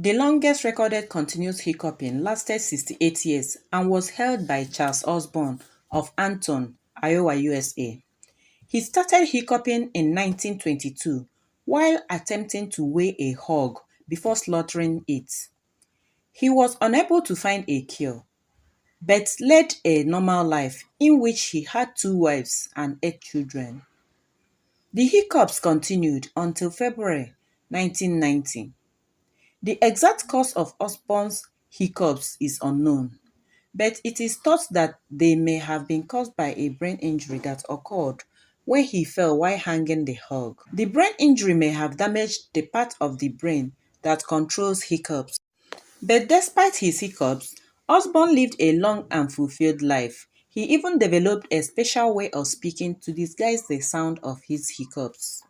The longest recorded continuous hiccuping lasted 68 years and was held by Charles Osborn of Anton, Iowa, USA. He started hiccuping in 1922 while attempting to weigh a hog before slaughtering it. He was unable to find a cure, but led a normal life in which he had 2 wives and 8 children. The hiccups continued until February 1990. The exact cause of Osborn's hiccups is unknown, but it is thought that they may have been caused by a brain injury that occurred when he fell while hanging the hog. The brain injury may have damaged the part of the brain that controls hiccups. But despite his hiccups, Osborn lived a long and fulfilled life. He even developed a special way of speaking to disguise the sound of his hiccups.